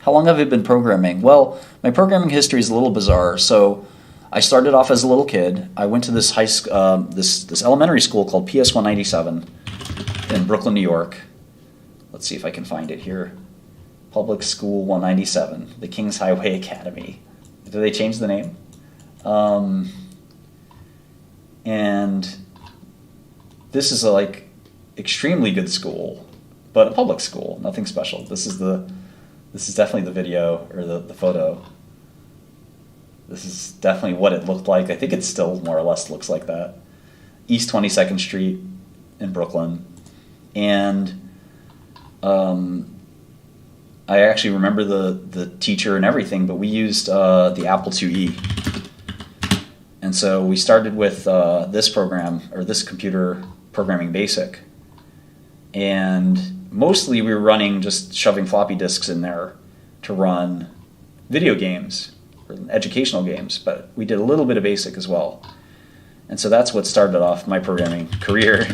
How long have I been programming? Well, my programming history is a little bizarre. So I started off as a little kid. I went to this this elementary school called PS 197 in Brooklyn, New York. Let's see if I can find it here. Public School 197, the Kings Highway Academy. Did they change the name? And this is a extremely good school, but a public school, nothing special. This is definitely the video or the photo. This is definitely what it looked like. I think it still more or less looks like that. East 22nd Street in Brooklyn. And I actually remember the teacher and everything, but we used the Apple IIe. And so we started with this program, or this computer programming basic. And mostly we were running, just shoving floppy disks in there to run video games, or educational games, but we did a little bit of basic as well. And so that's what started off my programming career.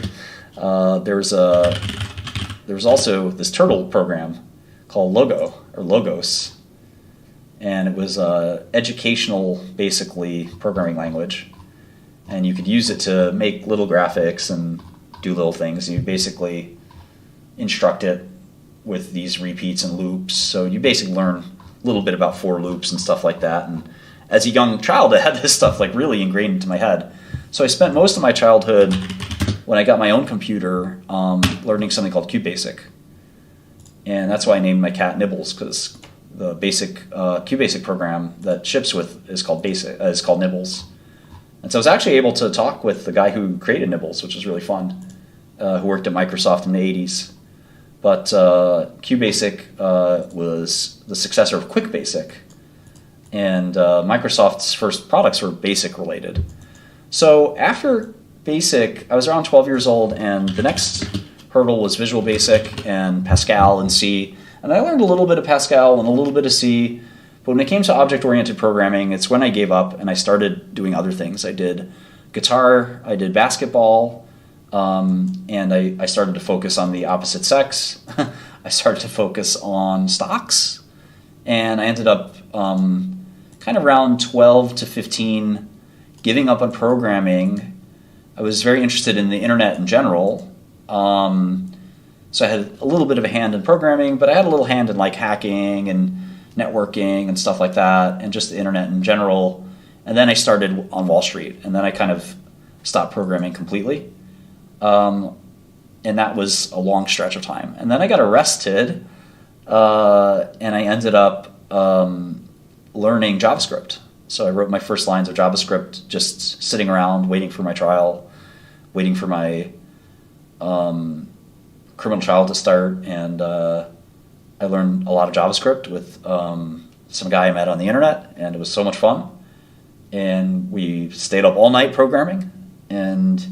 There was also this turtle program called Logos, and it was educational, basically, programming language, and you could use it to make little graphics and do little things. You basically instruct it with these repeats and loops, so you basically learn a little bit about for loops and stuff like that. And as a young child, I had this stuff really ingrained into my head. So I spent most of my childhood, when I got my own computer, learning something called QBasic. And that's why I named my cat Nibbles, because the basic QBasic program that ships with is called Nibbles. And so I was actually able to talk with the guy who created Nibbles, which was really fun, who worked at Microsoft in the 80s. But QBasic was the successor of QuickBasic, and Microsoft's first products were BASIC related. So after BASIC, I was around 12 years old, and the next hurdle was Visual Basic and Pascal and C. And I learned a little bit of Pascal and a little bit of C, but when it came to object-oriented programming, it's when I gave up and I started doing other things. I did guitar, I did basketball, and I started to focus on the opposite sex. I started to focus on stocks, and I ended up kind of around 12 to 15 giving up on programming. I was very interested in the internet in general. So I had a little bit of a hand in programming, but I had a little hand in hacking and networking and stuff like that, and just the internet in general. And then I started on Wall Street, and then I kind of stopped programming completely. And that was a long stretch of time. And then I got arrested, and I ended up learning JavaScript. So I wrote my first lines of JavaScript just sitting around waiting for my trial, waiting for my criminal trial to start, and I learned a lot of JavaScript with some guy I met on the internet, and it was so much fun. And we stayed up all night programming, and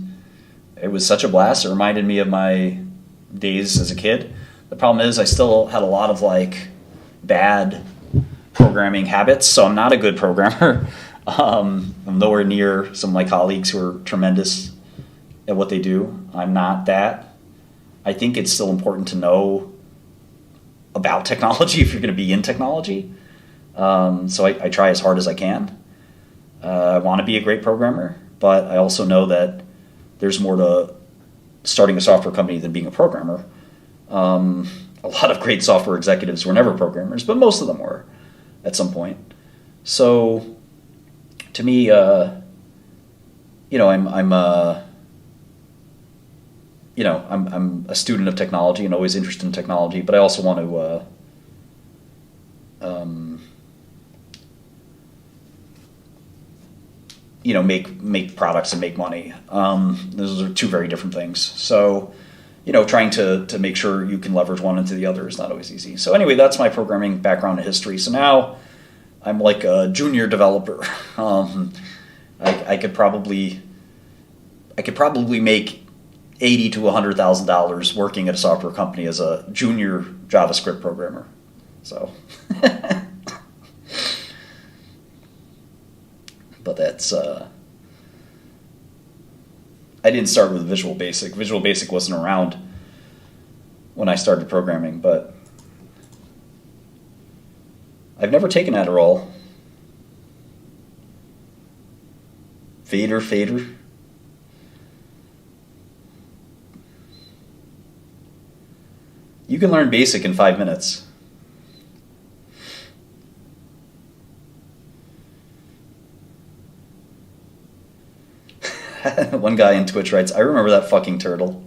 it was such a blast. It reminded me of my days as a kid. The problem is I still had a lot of bad programming habits, so I'm not a good programmer. I'm nowhere near some of my colleagues who are tremendous at what they do. I'm not that. I think it's still important to know about technology if you're going to be in technology. So I try as hard as I can. I want to be a great programmer, but I also know that there's more to starting a software company than being a programmer. A lot of great software executives were never programmers, but most of them were at some point. So to me, I'm a student of technology and always interested in technology, but I also want to make products and make money. Those are two very different things. So, trying to make sure you can leverage one into the other is not always easy. So anyway, that's my programming background and history. So now I'm like a junior developer. I could probably make $80,000 to $100,000 working at a software company as a junior JavaScript programmer. So, but that's I didn't start with Visual Basic. Visual Basic wasn't around when I started programming, but I've never taken Adderall. Fader. You can learn BASIC in 5 minutes. One guy in Twitch writes, I remember that fucking turtle.